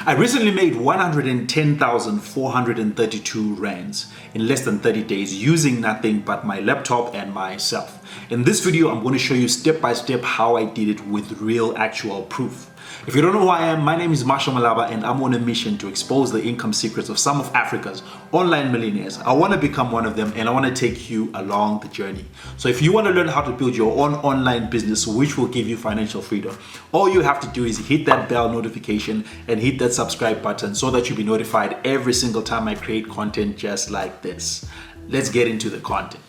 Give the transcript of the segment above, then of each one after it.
I recently made 110,432 rands in less than 30 days using nothing but my laptop and myself. In this video, I'm going to show you step by step how I did it with real actual proof. If you don't know who I am, my name is Marshall Malaba and I'm on a mission to expose the income secrets of some of Africa's online millionaires. I want to become one of them and I want to take you along the journey. So if you want to learn how to build your own online business which will give you financial freedom, all you have to do is hit that bell notification and hit that subscribe button so that you'll be notified every single time I create content just like this. Let's get into the content.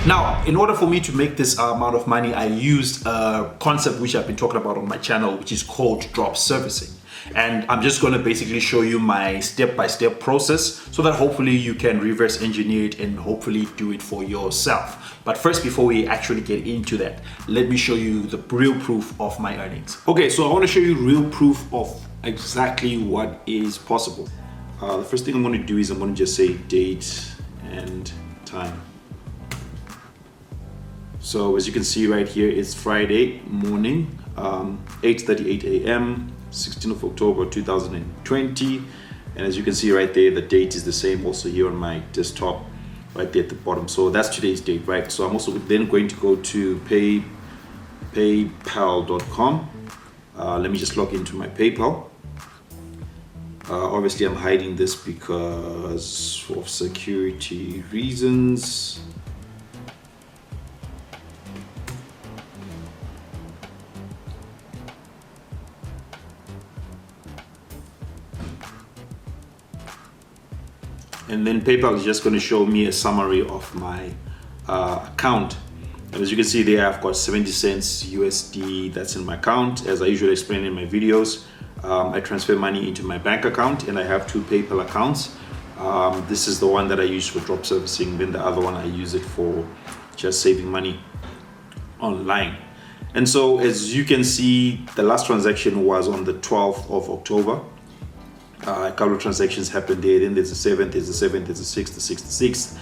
Now, in order for me to make this amount of money, I used a concept which I've been talking about on my channel, which is called drop servicing. And I'm just going to basically show you my step-by-step process so that hopefully you can reverse engineer it and hopefully do it for yourself. But first, before we actually get into that, let me show you the real proof of my earnings. Okay, so I want to show you real proof of exactly what is possible. The first thing I'm going to do is I'm going to just say date and time. So as you can see right here, it's Friday morning, 8:38 a.m., 16th of October 2020. And as you can see right there, the date is the same also here on my desktop right there at the bottom. So that's today's date, right? So I'm also then going to go to paypal.com. Let me just log into my PayPal. Obviously I'm hiding this because of security reasons. And then PayPal is just going to show me a summary of my account. And as you can see there, I've got 70 cents USD that's in my account. As I usually explain in my videos, I transfer money into my bank account and I have two PayPal accounts. This is the one that I use for drop servicing. Then the other one I use it for just saving money online. And so as you can see, the last transaction was on the 12th of October. A couple of transactions happened there. Then there's the 7th, there's the 7th, there's the 6th, the 6th, the 6th.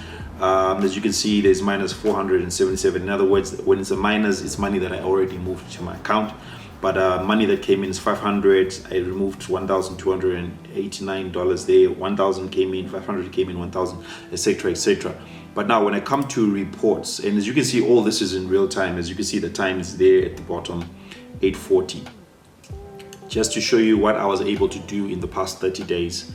As you can see, there's minus 477. In other words, when it's a minus, it's money that I already moved to my account. But money that came in is 500. I removed $1,289 there. 1,000 came in, 500 came in, 1,000, etc., etc. But now when I come to reports, and as you can see, all this is in real time. As you can see, the time is there at the bottom, 8:40. Just to show you what I was able to do in the past 30 days.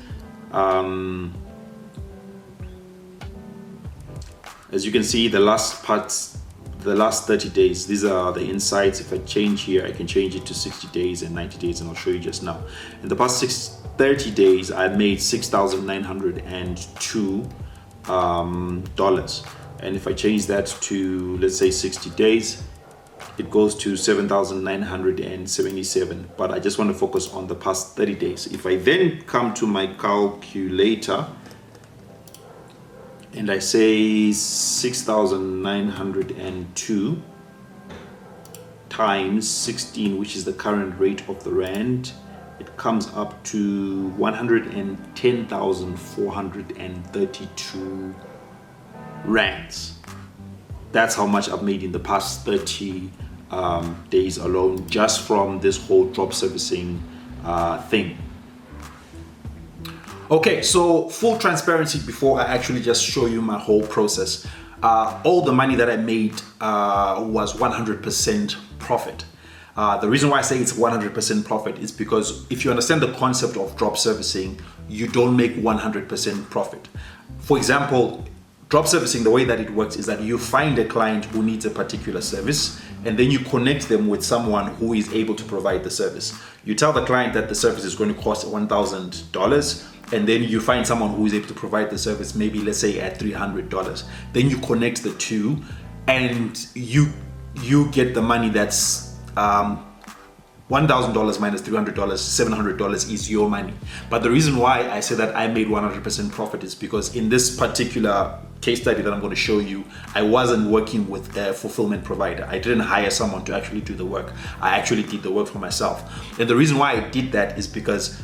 As you can see, the last 30 days, these are the insights. If I change here, I can change it to 60 days and 90 days, and I'll show you just now. In the past 30 days, I made $6,902 dollars. And if I change that to, let's say, 60 days, it goes to 7,977, but I just want to focus on the past 30 days. If I then come to my calculator and I say 6,902 times 16, which is the current rate of the rand, it comes up to 110,432 rands. That's how much I've made in the past 30 days alone, just from this whole drop servicing thing. Okay, so full transparency before I actually just show you my whole process. All the money that I made was 100% profit. The reason why I say it's 100% profit is because if you understand the concept of drop servicing, you don't make 100% profit. For example, drop servicing, the way that it works is that you find a client who needs a particular service and then you connect them with someone who is able to provide the service. You tell the client that the service is going to cost $1,000 and then you find someone who is able to provide the service, maybe let's say at $300. Then you connect the two and you get the money that's $1,000 minus $300, $700 is your money. But the reason why I say that I made 100% profit is because in this particular case study that I'm going to show you, I wasn't working with a fulfillment provider. I didn't hire someone to actually do the work. I actually did the work for myself. And the reason why I did that is because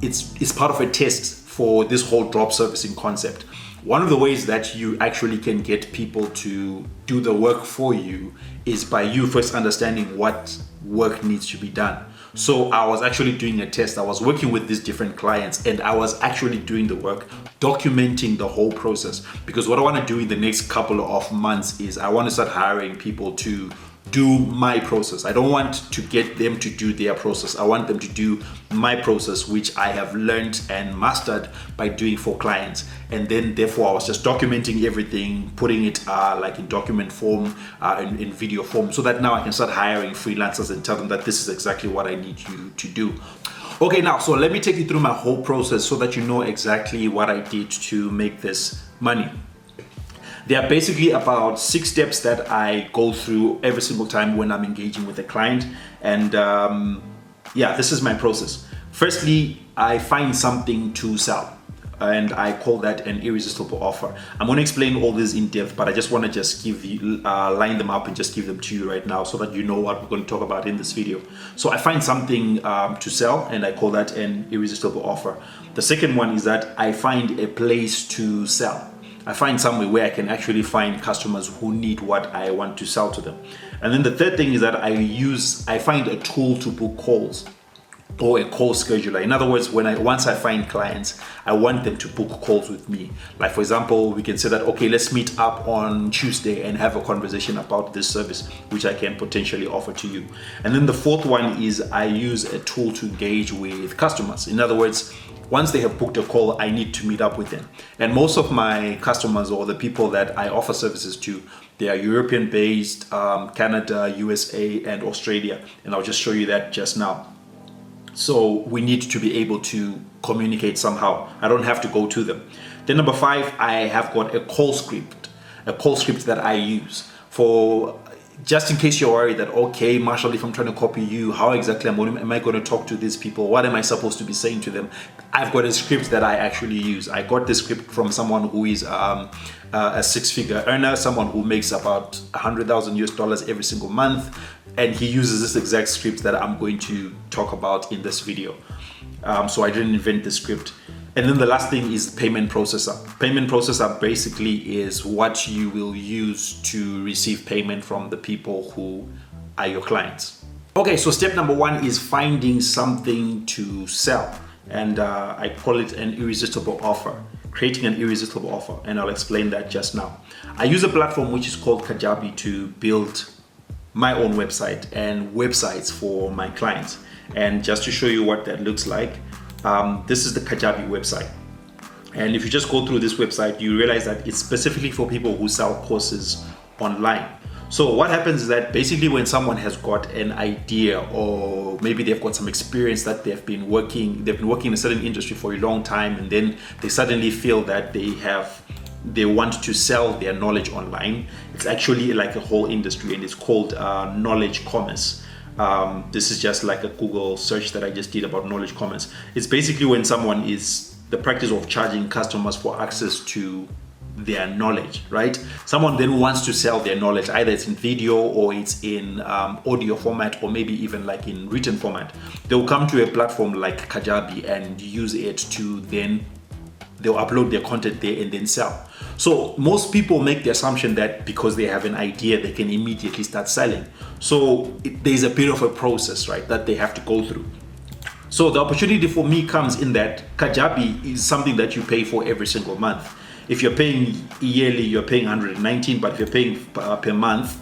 it's part of a test for this whole drop servicing concept. One of the ways that you actually can get people to do the work for you is by you first understanding what work needs to be done. So I was actually doing a test. I was working with these different clients and I was actually doing the work, documenting the whole process. Because what I want to do in the next couple of months is I want to start hiring people to do my process. I don't want to get them to do their process. I want them to do my process, which I have learned and mastered by doing for clients. And then therefore I was just documenting everything, putting it like in document form, in video form, so that now I can start hiring freelancers and tell them that this is exactly what I need you to do. Okay, now, so let me take you through my whole process so that you know exactly what I did to make this money. There are basically about 6 steps that I go through every single time when I'm engaging with a client. And yeah, this is my process. Firstly, I find something to sell, and I call that an irresistible offer. I'm going to explain all this in depth, but I just want to just give you, line them up and just give them to you right now so that you know what we're going to talk about in this video. So I find something to sell, and I call that an irresistible offer. The second one is that I find a place to sell. I find somewhere where I can actually find customers who need what I want to sell to them. And then the third thing is that I find a tool to book calls, or a call scheduler. In other words, once I find clients, I want them to book calls with me. Like for example, we can say that, okay, let's meet up on Tuesday and have a conversation about this service, which I can potentially offer to you. And then the fourth one is I use a tool to engage with customers. In other words, once they have booked a call, I need to meet up with them. And most of my customers, or the people that I offer services to, they are European based, Canada, USA, and Australia. And I'll just show you that just now. So we need to be able to communicate somehow. I don't have to go to them. Then number 5, I have got a call script that I use for, just in case you're worried that, okay, Marshall, if I'm trying to copy you, how exactly am I going to talk to these people? What am I supposed to be saying to them? I've got a script that I actually use. I got this script from someone who is a 6-figure earner, someone who makes about $100,000 every single month. And he uses this exact script that I'm going to talk about in this video. So I didn't invent the script. And then the last thing is payment processor. Payment processor basically is what you will use to receive payment from the people who are your clients. Okay, so step number 1 is finding something to sell. And I call it an irresistible offer. Creating an irresistible offer. And I'll explain that just now. I use a platform which is called Kajabi to build my own website and websites for my clients. And just to show you what that looks like, this is the Kajabi website. And if you just go through this website, you realize that it's specifically for people who sell courses online. So what happens is that basically when someone has got an idea, or maybe they've got some experience that they've been working in a certain industry for a long time, and then they suddenly feel that they want to sell their knowledge online. It's actually like a whole industry, and it's called knowledge commerce. This is just like a Google search that I just did about knowledge commerce. It's basically when someone is the practice of charging customers for access to their knowledge, right? Someone then wants to sell their knowledge, either it's in video or it's in audio format, or maybe even like in written format. They'll come to a platform like Kajabi and use it to then they'll upload their content there and then sell. So most people make the assumption that because they have an idea, they can immediately start selling. So there's a bit of a process, right, that they have to go through. So the opportunity for me comes in that Kajabi is something that you pay for every single month. If you're paying yearly, you're paying $119, but if you're paying per month,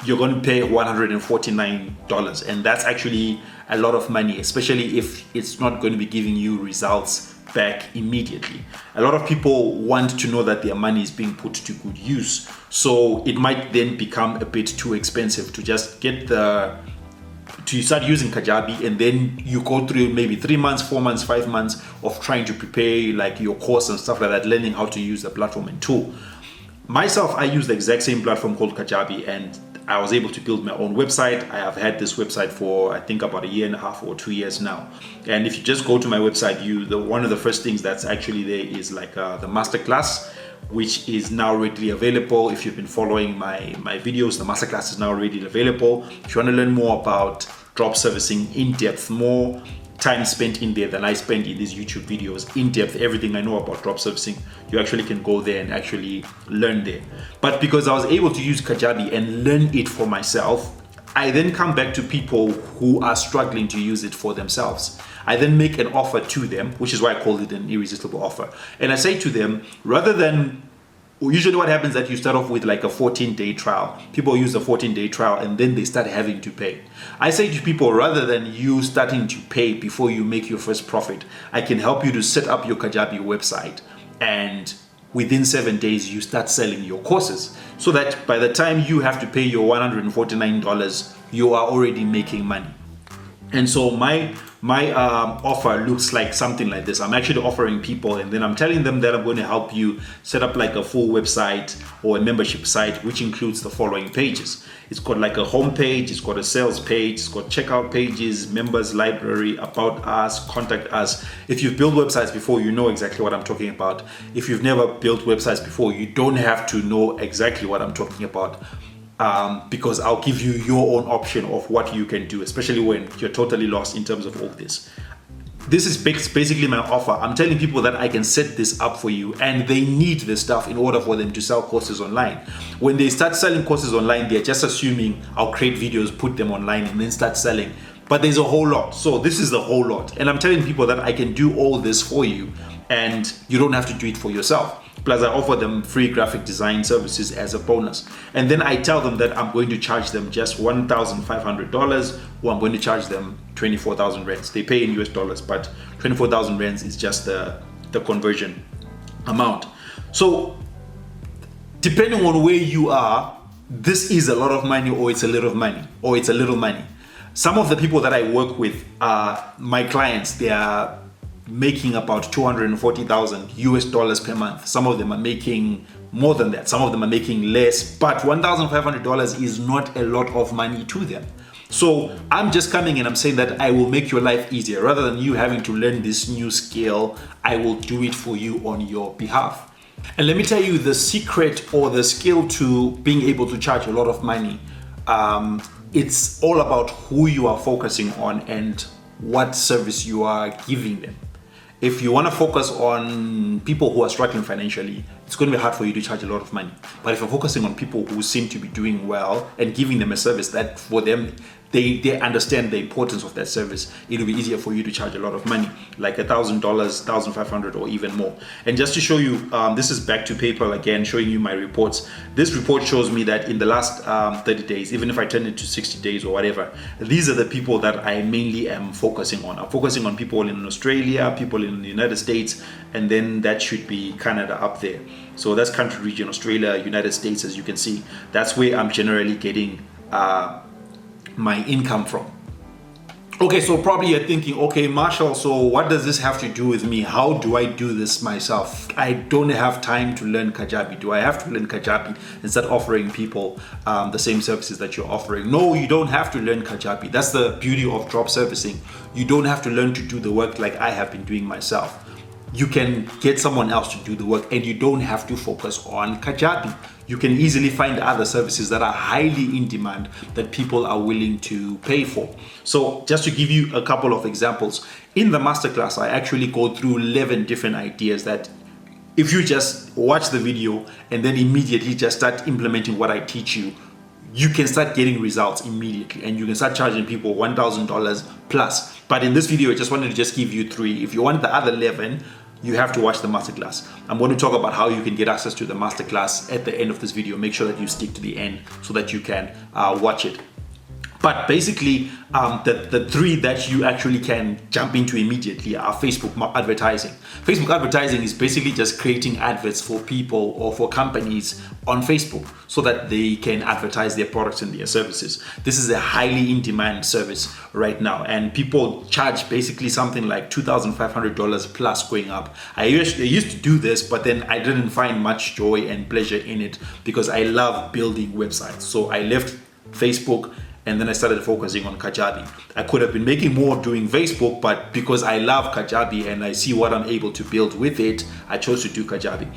you're going to pay $149. And that's actually a lot of money, especially if it's not going to be giving you results back immediately. A lot of people want to know that their money is being put to good use. So it might then become a bit too expensive to just to start using Kajabi, and then you go through maybe 3 months, 4 months, 5 months of trying to prepare like your course and stuff like that, learning how to use the platform and tool. Myself, I use the exact same platform called Kajabi, and I was able to build my own website. I have had this website for I think about 1.5 or 2 years now. And if you just go to my website, one of the first things that's actually there is like the masterclass, which is now readily available. If you've been following my videos, the masterclass is now readily available. If you want to learn more about drop servicing in depth more, time spent in there than I spent in these YouTube videos, in depth, everything I know about drop servicing. You actually can go there and actually learn there. But because I was able to use Kajabi and learn it for myself, I then come back to people who are struggling to use it for themselves. I then make an offer to them, which is why I call it an irresistible offer. And I say to them, rather than, usually what happens is that you start off with like a 14-day trial. People use a 14-day trial and then they start having to pay. I say to people, rather than you starting to pay before you make your first profit, I can help you to set up your Kajabi website, and within 7 days you start selling your courses, so that by the time you have to pay your $149, you are already making money. And so my offer looks like something like this. I'm actually offering people, and then I'm telling them that I'm going to help you set up like a full website or a membership site, which includes the following pages. It's got like a home page, it's got a sales page, it's got checkout pages, members library, about us, contact us. If you've built websites before, you know exactly what I'm talking about. If you've never built websites before, you don't have to know exactly what I'm talking about. Because I'll give you your own option of what you can do, especially when you're totally lost in terms of all this. This is basically my offer. I'm telling people that I can set this up for you, and they need this stuff in order for them to sell courses online. When they start selling courses online, they're just assuming I'll create videos, put them online, and then start selling. But there's a whole lot. So this is the whole lot. And I'm telling people that I can do all this for you, and you don't have to do it for yourself. Plus, I offer them free graphic design services as a bonus. And then I tell them that I'm going to charge them just $1,500, or I'm going to charge them 24,000 rands. They pay in US dollars, but 24,000 rands is just the conversion amount. So depending on where you are, this is a lot of money, or it's a little money, or it's a little money. Some of the people that I work with are my clients. They are making about 240,000 US dollars per month. Some of them are making more than that. Some of them are making less, but $1,500 is not a lot of money to them. So I'm just coming and I'm saying that I will make your life easier. Rather than you having to learn this new skill, I will do it for you on your behalf. And let me tell you the secret or the skill to being able to charge a lot of money. It's all about who you are focusing on and what service you are giving them. If you want to focus on people who are struggling financially, it's going to be hard for you to charge a lot of money. But if you're focusing on people who seem to be doing well and giving them a service that for them, they understand the importance of that service, it'll be easier for you to charge a lot of money, like $1,000, $1,500, or even more. And just to show you, this is back to PayPal again, showing you my reports. This report shows me that in the last 30 days, even if I turn it to 60 days or whatever, these are the people that I mainly am focusing on. I'm focusing on people in Australia, people in the United States, and then that should be Canada up there. So that's country region, Australia, United States, as you can see. That's where I'm generally getting my income from. Okay, so probably you're thinking, okay, Marshall, so what does this have to do with me? How do I do this myself? I don't have time to learn Kajabi. Do I have to learn Kajabi and start offering people the same services that you're offering? No, you don't have to learn Kajabi. That's the beauty of drop servicing. You don't have to learn to do the work like I have been doing myself. You can get someone else to do the work, and you don't have to focus on Kajabi. You can easily find other services that are highly in demand that people are willing to pay for. So just to give you a couple of examples, in the masterclass, I actually go through 11 different ideas that if you just watch the video and then immediately just start implementing what I teach you, you can start getting results immediately, and you can start charging people $1,000 plus. But in this video, I just wanted to just give you 3. If you want the other 11, you have to watch the masterclass. I'm going to talk about how you can get access to the masterclass at the end of this video. Make sure that you stick to the end so that you can watch it. But basically, the 3 that you actually can jump into immediately are Facebook advertising. Facebook advertising is basically just creating adverts for people or for companies on Facebook so that they can advertise their products and their services. This is a highly in-demand service right now, and people charge basically something like $2,500 plus going up. I used to do this, but then I didn't find much joy and pleasure in it because I love building websites. So I left Facebook, and then I started focusing on Kajabi. I could have been making more doing Facebook, but because I love Kajabi and I see what I'm able to build with it, I chose to do Kajabi.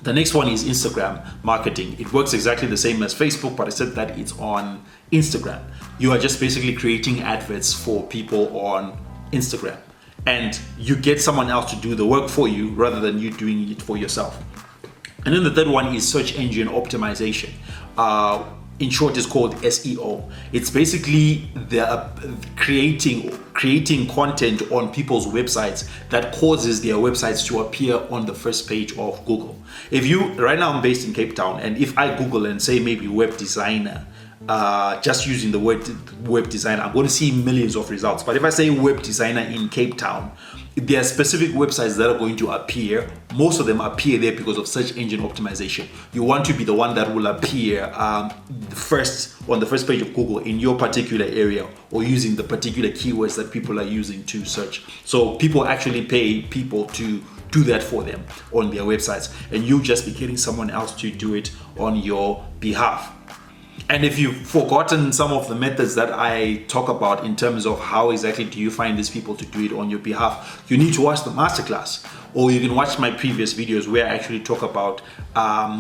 The next one is Instagram marketing. It works exactly the same as Facebook, but I said that it's on Instagram. You are just basically creating adverts for people on Instagram, and you get someone else to do the work for you rather than you doing it for yourself. And then the third one is search engine optimization. In short, it's called SEO. It's basically the creating content on people's websites that causes their websites to appear on the first page of Google. If you, right now I'm based in Cape Town, and if I Google and say maybe web designer, just using the word web designer, I'm going to see millions of results. But if I say web designer in Cape Town, there are specific websites that are going to appear. Most of them appear there because of search engine optimization. You want to be the one that will appear first on the first page of Google in your particular area, or using the particular keywords that people are using to search. So people actually pay people to do that for them on their websites, and you just be getting someone else to do it on your behalf. And if you've forgotten some of the methods that I talk about in terms of how exactly do you find these people to do it on your behalf, you need to watch the masterclass, or you can watch my previous videos where I actually talk about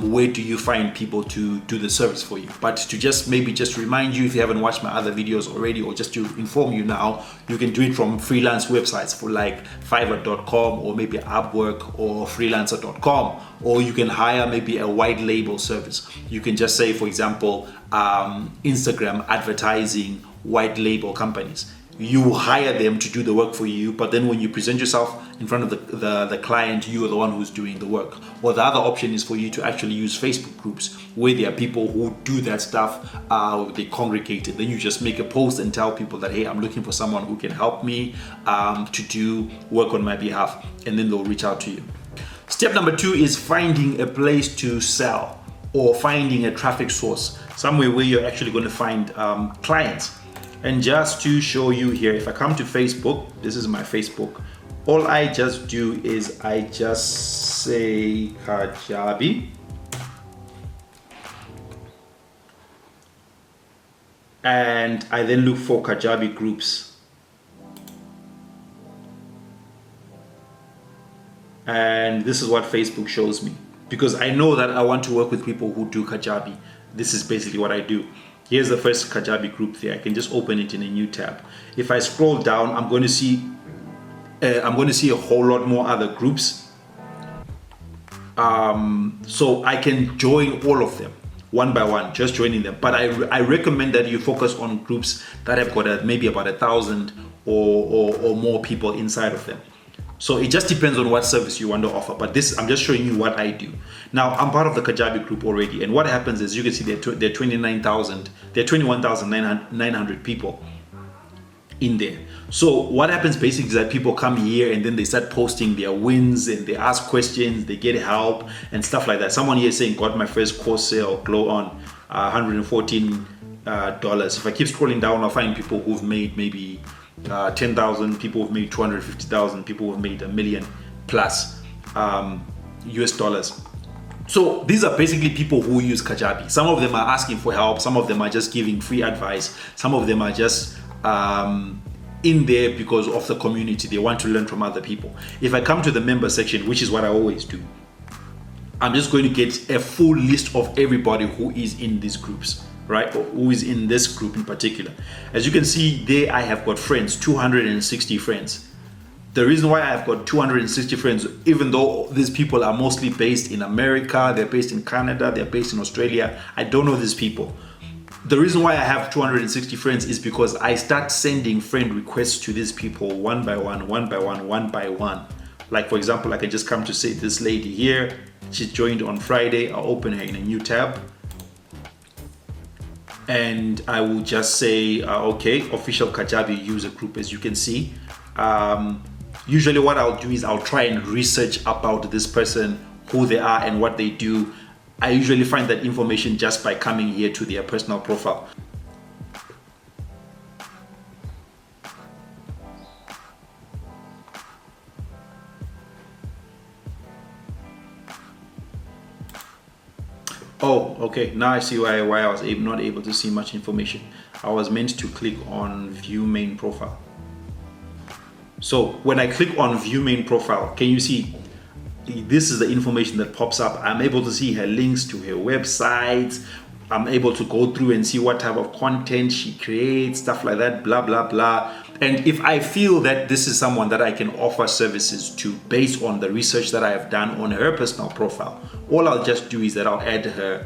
where do you find people to do the service for you. But to just remind you, if you haven't watched my other videos already, or just to inform you now, you can do it from freelance websites for like Fiverr.com, or maybe Upwork or freelancer.com, or you can hire maybe a white label service. You can just say, for example, Instagram advertising white label companies. You hire them to do the work for you, but then when you present yourself in front of the client, you are the one who's doing the work. Or the other option is for you to actually use Facebook groups where there are people who do that stuff, they congregate it. Then you just make a post and tell people that, hey, I'm looking for someone who can help me to do work on my behalf, and then they'll reach out to you. Step number 2 is finding a place to sell, or finding a traffic source, somewhere where you're actually going to find clients. And just to show you here, if I come to Facebook, this is my Facebook, all I just do is I just say Kajabi, and I then look for Kajabi groups, and this is what Facebook shows me, because I know that I want to work with people who do Kajabi. This is basically what I do. Here's the first Kajabi group there. I can just open it in a new tab. If I scroll down, I'm going to see a whole lot more other groups. So I can join all of them one by one, just joining them. But I recommend that you focus on groups that have got maybe about 1,000 or more people inside of them. So it just depends on what service you want to offer. But this, I'm just showing you what I do. Now, I'm part of the Kajabi group already. And what happens is, you can see there are 21,900 people in there. So what happens basically is that people come here and then they start posting their wins, and they ask questions, they get help and stuff like that. Someone here is saying, got my first course sale, glow on, $114. If I keep scrolling down, I'll find people who've made maybe 10,000, people who've made 250,000, people who've made $1 million plus US dollars. So these are basically people who use Kajabi. Some of them are asking for help, some of them are just giving free advice, some of them are just in there because of the community. They want to learn from other people. If I come to the member section, which is what I always do, I'm just going to get a full list of everybody who is in these groups, right? Or who is in this group in particular. As you can see there, I have got friends, 260 friends. The reason why I've got 260 friends, even though these people are mostly based in America, they're based in Canada, they're based in Australia, I don't know these people. The reason why I have 260 friends is because I start sending friend requests to these people one by one, one by one, one by one. Like, for example, I can just come to say this lady here, she joined on Friday. I'll open her in a new tab. And I will just say, okay, official Kajabi user group, as you can see. Usually what I'll do is I'll try and research about this person, who they are and what they do. I usually find that information just by coming here to their personal profile. Oh, okay, now I see why I was not able to see much information. I was meant to click on view main profile. So when I click on view main profile, can you see this is the information that pops up? I'm able to see her links to her website. I'm able to go through and see what type of content she creates, stuff like that, blah, blah, blah. And if I feel that this is someone that I can offer services to based on the research that I have done on her personal profile, all I'll just do is that I'll add her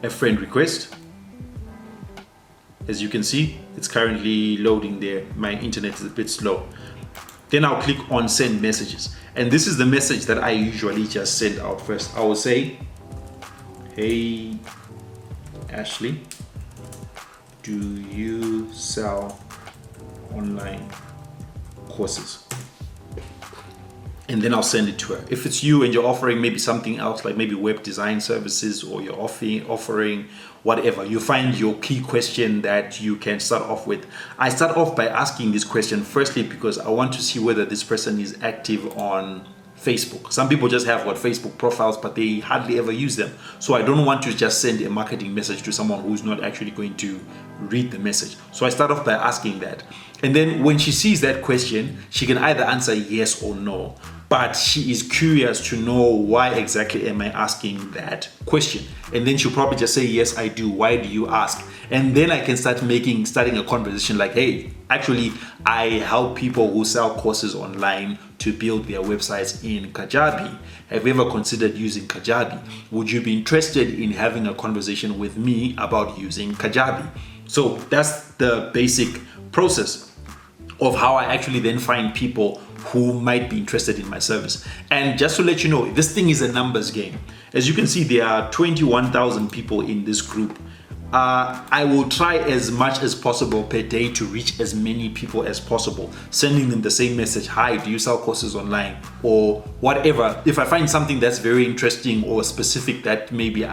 a friend request. As you can see, it's currently loading there. My internet is a bit slow. Then I'll click on send messages. And this is the message that I usually just send out first. I will say, hey, Ashley, do you sell online courses? And then I'll send it to her. If it's you and you're offering maybe something else, like maybe web design services, or you're offering whatever, you find your key question that you can start off with. I start off by asking this question firstly because I want to see whether this person is active on Facebook. Some people just have Facebook profiles, but they hardly ever use them. So I don't want to just send a marketing message to someone who's not actually going to read the message. So I start off by asking that. And then when she sees that question, she can either answer yes or no. But she is curious to know why exactly am I asking that question. And then she'll probably just say, yes, I do. Why do you ask? And then I can starting a conversation like, hey, actually, I help people who sell courses online to build their websites in Kajabi. Have you ever considered using Kajabi? Would you be interested in having a conversation with me about using Kajabi? So that's the basic process of how I actually then find people who might be interested in my service. And just to let you know, this thing is a numbers game. As you can see, there are 21,000 people in this group. I will try as much as possible per day to reach as many people as possible, sending them the same message, hi, do you sell courses online, or whatever. If I find something that's very interesting or specific that maybe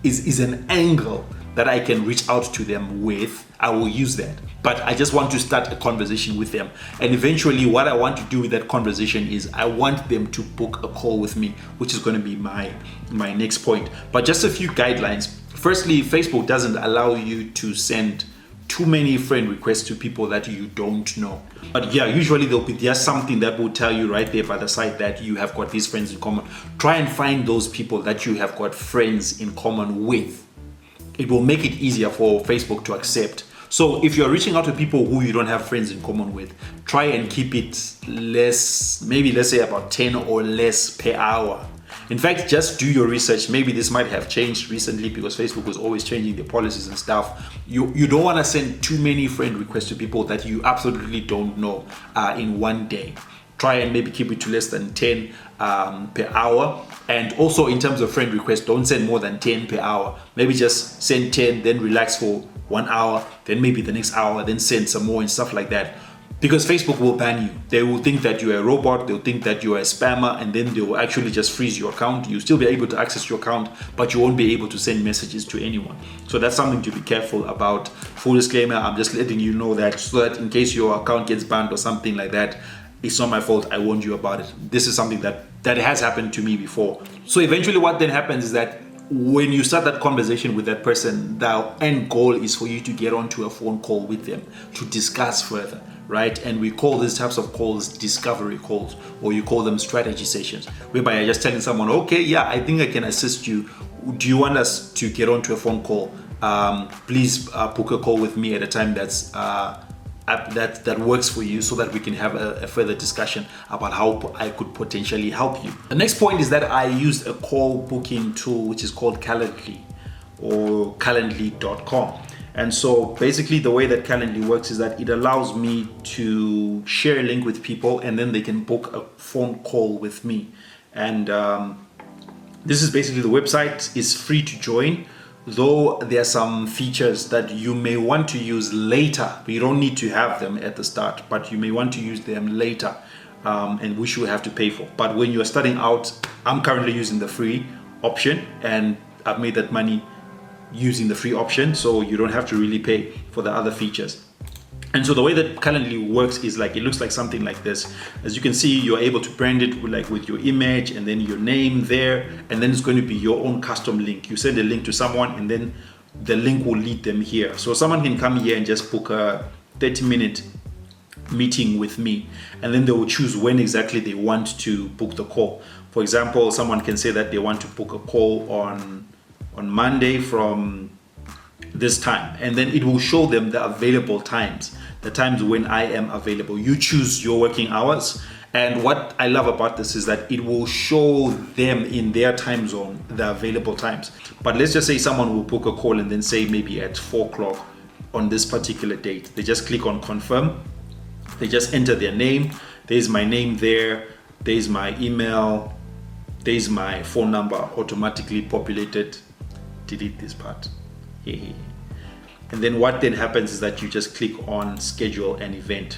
is an angle that I can reach out to them with, I will use that. But I just want to start a conversation with them. And eventually what I want to do with that conversation is I want them to book a call with me, which is going to be my next point. But just a few guidelines. Firstly, Facebook doesn't allow you to send too many friend requests to people that you don't know. But yeah, usually there's something that will tell you right there by the side that you have got these friends in common. Try and find those people that you have got friends in common with. It will make it easier for Facebook to accept. So if you're reaching out to people who you don't have friends in common with, try and keep it less, maybe let's say about 10 or less per hour. In fact, just do your research. Maybe this might have changed recently because Facebook was always changing their policies and stuff. You don't want to send too many friend requests to people that you absolutely don't know in one day. Try and maybe keep it to less than 10 per hour. And also in terms of friend requests, don't send more than 10 per hour. Maybe just send 10, then relax for 1 hour, then maybe the next hour, then send some more and stuff like that. Because Facebook will ban you. They will think that you're a robot, they'll think that you're a spammer, and then they will actually just freeze your account. You'll still be able to access your account, but you won't be able to send messages to anyone. So that's something to be careful about. Full disclaimer, I'm just letting you know that so that in case your account gets banned or something like that, it's not my fault, I warned you about it. This is something that has happened to me before. So eventually what then happens is that when you start that conversation with that person, the end goal is for you to get onto a phone call with them to discuss further, right? And we call these types of calls discovery calls, or you call them strategy sessions, whereby you're just telling someone, okay, yeah, I think I can assist you. Do you want us to get onto a phone call? Please book a call with me at a time that works for you so that we can have a further discussion about how I could potentially help you. The next point is that I used a call booking tool which is called Calendly or calendly.com. And so basically the way that Calendly works is that it allows me to share a link with people and then they can book a phone call with me. And this is basically the website is free to join. Though there are some features that you may want to use later, but you don't need to have them at the start, but you may want to use them later, and which you will have to pay for. But when you're starting out, I'm currently using the free option, and I've made that money using the free option, so you don't have to really pay for the other features. And so the way that Calendly works is like, it looks like something like this. As you can see, you're able to brand it with your image and then your name there, and then it's going to be your own custom link. You send a link to someone and then the link will lead them here. So someone can come here and just book a 30-minute meeting with me, and then they will choose when exactly they want to book the call. For example, someone can say that they want to book a call on Monday from this time, and then it will show them the available times the times when I am available. You choose your working hours. And what I love about this is that it will show them in their time zone the available times. But let's just say someone will book a call and then say maybe at 4 o'clock on this particular date. They just click on confirm. They just enter their name. There's my name there. There's my email. There's my phone number automatically populated. Delete this part. And then what then happens is that you just click on schedule an event.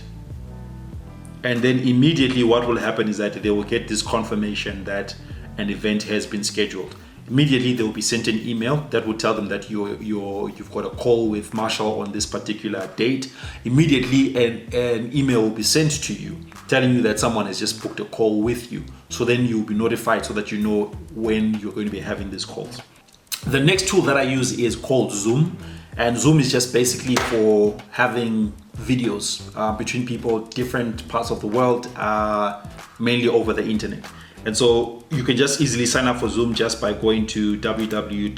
And then immediately what will happen is that they will get this confirmation that an event has been scheduled. Immediately they will be sent an email that will tell them that you've got a call with Marshall on this particular date. Immediately an email will be sent to you telling you that someone has just booked a call with you. So then you'll be notified so that you know when you're going to be having these calls. The next tool that I use is called Zoom. And Zoom is just basically for having videos between people, different parts of the world, mainly over the internet. And so you can just easily sign up for Zoom just by going to www.zoom.us,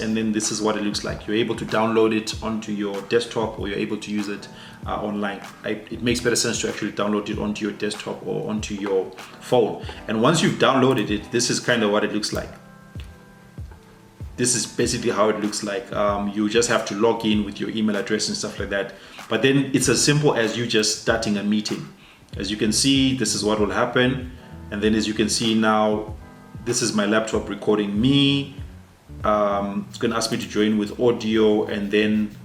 and then this is what it looks like. You're able to download it onto your desktop, or you're able to use it online. It makes better sense to actually download it onto your desktop or onto your phone. And once you've downloaded it, this is kind of what it looks like. This is basically how it looks like. You just have to log in with your email address and stuff like that. But then it's as simple as you just starting a meeting. As you can see, this is what will happen. And then as you can see now, this is my laptop recording me. It's going to ask me to join with audio. And then,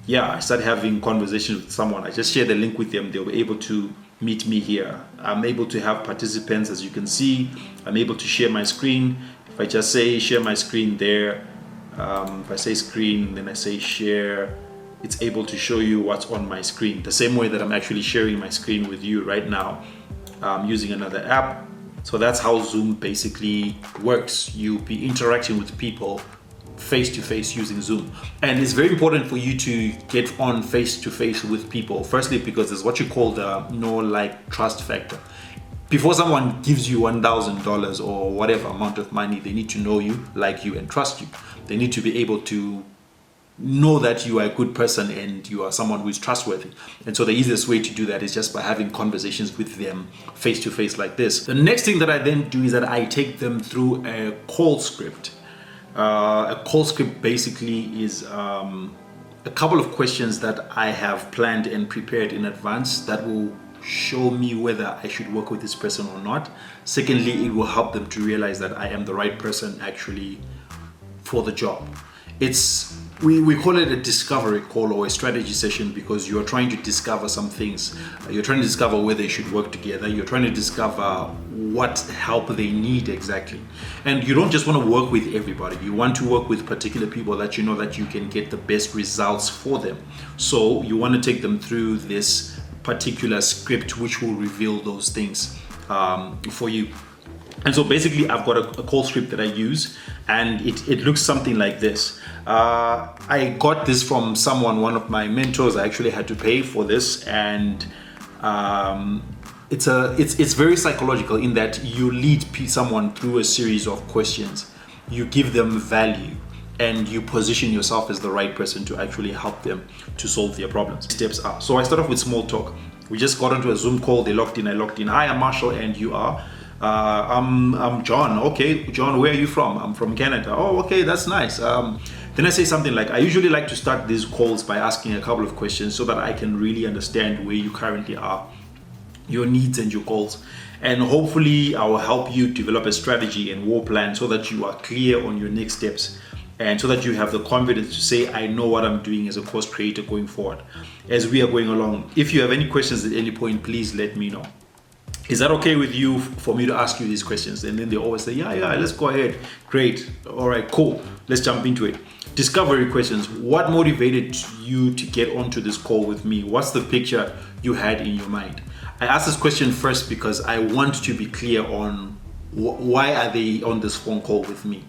I start having conversations with someone. I just share the link with them. They'll be able to meet me here. I'm able to have participants, as you can see. I'm able to share my screen. If I just say share my screen there, if I say screen, then I say share, it's able to show you what's on my screen. The same way that I'm actually sharing my screen with you right now using another app. So that's how Zoom basically works. You'll be interacting with people face to face using Zoom. And it's very important for you to get on face to face with people. Firstly, because there's what you call the know, like, trust factor. Before someone gives you $1,000 or whatever amount of money, they need to know you, like you, and trust you. They need to be able to know that you are a good person and you are someone who is trustworthy. And so the easiest way to do that is just by having conversations with them face to face like this. The next thing that I then do is that I take them through a call script. A call script basically is a couple of questions that I have planned and prepared in advance that will show me whether I should work with this person or not. Secondly, it will help them to realize that I am the right person actually for the job. We call it a discovery call or a strategy session because you're trying to discover some things. You're trying to discover where they should work together. You're trying to discover what help they need exactly. And you don't just want to work with everybody. You want to work with particular people that you know that you can get the best results for them. So you want to take them through this particular script which will reveal those things for you. And so basically I've got a call script that I use, and it looks something like this. I got this from someone, one of my mentors. I actually had to pay for this, and it's very psychological in that you lead someone through a series of questions. You give them value, and you position yourself as the right person to actually help them to solve their problems. Steps are. So I start off with small talk. We just got onto a Zoom call. They logged in. I logged in. Hi, I'm Marshall, and you are? I'm John. Okay, John, where are you from? I'm from Canada. Oh, okay, that's nice. Then I say something like, I usually like to start these calls by asking a couple of questions so that I can really understand where you currently are, your needs and your goals. And hopefully I will help you develop a strategy and war plan so that you are clear on your next steps, and so that you have the confidence to say, I know what I'm doing as a course creator going forward. As we are going along, if you have any questions at any point, please let me know. Is that okay with you for me to ask you these questions? And then they always say, yeah, let's go ahead. Great. All right, cool. Let's jump into it. Discovery questions. What motivated you to get onto this call with me? What's the picture you had in your mind? I asked this question first because I want to be clear on why are they on this phone call with me.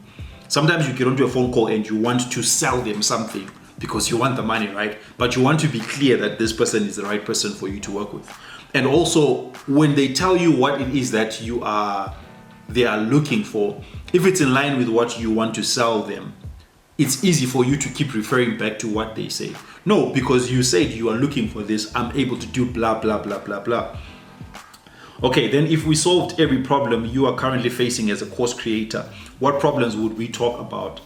Sometimes you get onto a phone call and you want to sell them something because you want the money, right? But you want to be clear that this person is the right person for you to work with. And also, when they tell you what it is that they are looking for, if it's in line with what you want to sell them, it's easy for you to keep referring back to what they say. No, because you said you are looking for this, I'm able to do blah, blah, blah, blah, blah. Okay, then if we solved every problem you are currently facing as a course creator, what problems would we talk about?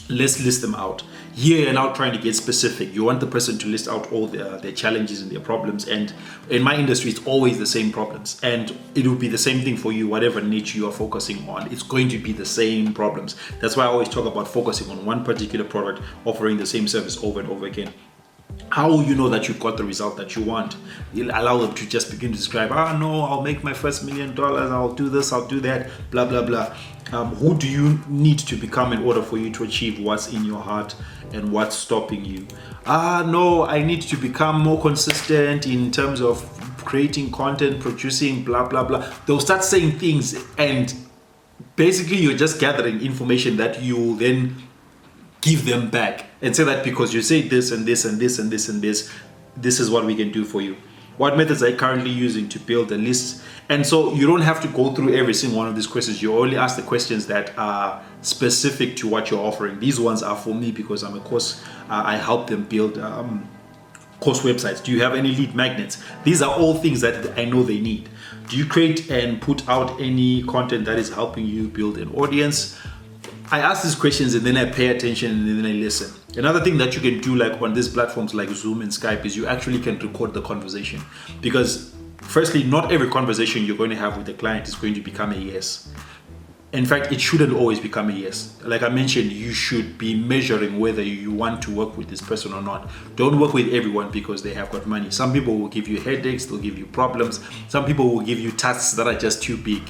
Let's list them out. Here you're now trying to get specific. You want the person to list out all their challenges and their problems. And in my industry, it's always the same problems. And it will be the same thing for you, whatever niche you are focusing on. It's going to be the same problems. That's why I always talk about focusing on one particular product, offering the same service over and over again. How will you know that you've got the result that you want? You'll allow them to just begin to describe, no, I'll make my first $1 million, I'll do this, I'll do that, blah, blah, blah. Who do you need to become in order for you to achieve what's in your heart and what's stopping you? No, I need to become more consistent in terms of creating content, producing, blah, blah, blah. They'll start saying things, and basically you're just gathering information that you then give them back and say that because you say this and this and this and this and this is what we can do for you. What methods are you currently using to build a list? And so you don't have to go through every single one of these questions. You only ask the questions that are specific to what you're offering. These ones are for me because I'm a course, I help them build course websites. Do you have any lead magnets? These are all things that I know they need. Do you create and put out any content that is helping you build an audience? I ask these questions and then I pay attention and then I listen. Another thing that you can do, like on these platforms like Zoom and Skype, is you actually can record the conversation. Because firstly, not every conversation you're going to have with the client is going to become a yes. In fact, it shouldn't always become a yes. Like I mentioned, you should be measuring whether you want to work with this person or not. Don't work with everyone because they have got money. Some people will give you headaches, they'll give you problems. Some people will give you tasks that are just too big,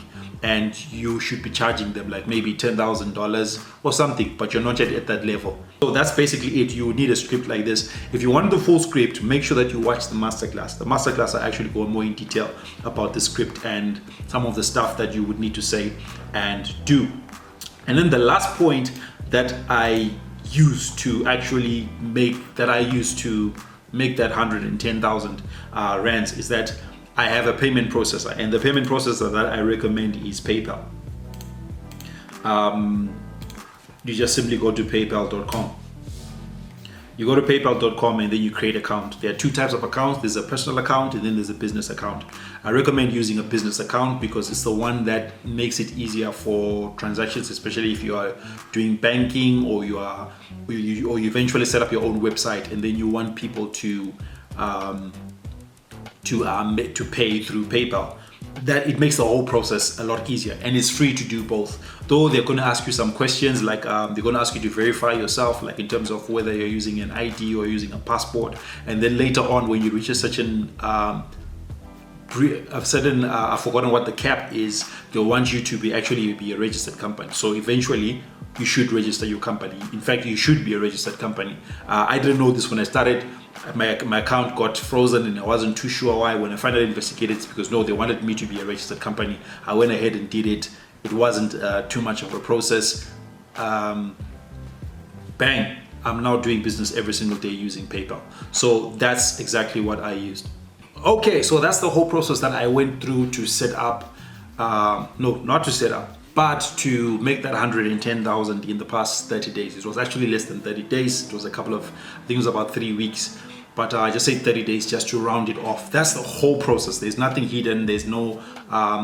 and you should be charging them like maybe $10,000 or something, but you're not yet at that level. So that's basically it. You need a script like this. If you want the full script, make sure that you watch the masterclass. The masterclass I actually go more in detail about the script and some of the stuff that you would need to say and do. And then the last point that I use to actually make that 110,000 rands is that I have a payment processor, and the payment processor that I recommend is PayPal. You just simply go to paypal.com. You go to paypal.com and then you create an account. There are two types of accounts. There's a personal account and then there's a business account. I recommend using a business account because it's the one that makes it easier for transactions, especially if you are doing banking or you eventually set up your own website and then you want people to pay through PayPal. That it makes the whole process a lot easier, and it's free to do both. Though they're going to ask you some questions, like they're going to ask you to verify yourself, like in terms of whether you're using an ID or using a passport. And then later on, when you reach a certain I've forgotten what the cap is, they'll want you to be a registered company. So eventually you should register your company. In fact, you should be a registered company. I didn't know this when I started. My account got frozen and I wasn't too sure why. When I finally investigated, it's because no, they wanted me to be a registered company. I went ahead and did it. It wasn't too much of a process. Bang, I'm now doing business every single day using PayPal. So that's exactly what I used. Okay, so that's the whole process that I went through to set up, not to set up, but to make that 110,000 in the past 30 days. It was actually less than 30 days. It was I think it was about 3 weeks, but I just say 30 days just to round it off. That's the whole process. There's nothing hidden. There's no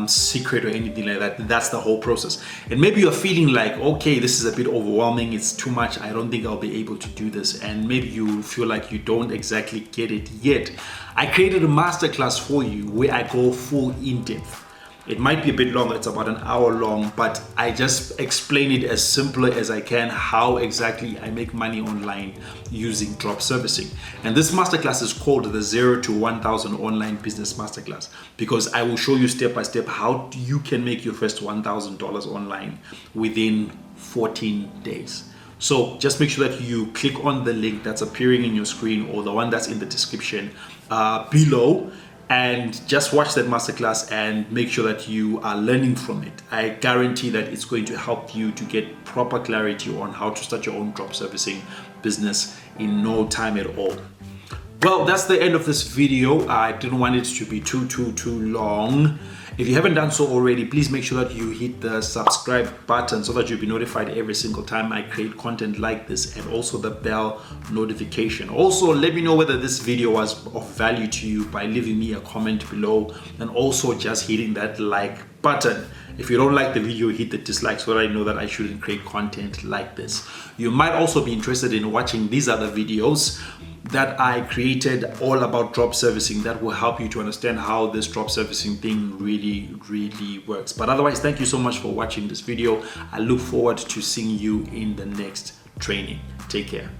secret or anything like that. That's the whole process. And maybe you're feeling like, okay, this is a bit overwhelming. It's too much. I don't think I'll be able to do this. And maybe you feel like you don't exactly get it yet. I created a masterclass for you where I go full in depth. It might be a bit longer, it's about an hour long, but I just explain it as simply as I can how exactly I make money online using drop servicing. And this masterclass is called the 0 to 1,000 Online Business Masterclass, because I will show you step by step how you can make your first $1,000 online within 14 days. So just make sure that you click on the link that's appearing in your screen or the one that's in the description below, and just watch that masterclass and make sure that you are learning from it. I guarantee that it's going to help you to get proper clarity on how to start your own drop servicing business in no time at all. Well, that's the end of this video. I didn't want it to be too long. If you haven't done so already, please make sure that you hit the subscribe button so that you'll be notified every single time I create content like this, and also the bell notification. Also, let me know whether this video was of value to you by leaving me a comment below, and also just hitting that like button. If you don't like the video, hit the dislike so that I know that I shouldn't create content like this. You might also be interested in watching these other videos that I created all about drop servicing that will help you to understand how this drop servicing thing really works. But otherwise, thank you so much for watching this video. I look forward to seeing you in the next training. Take care.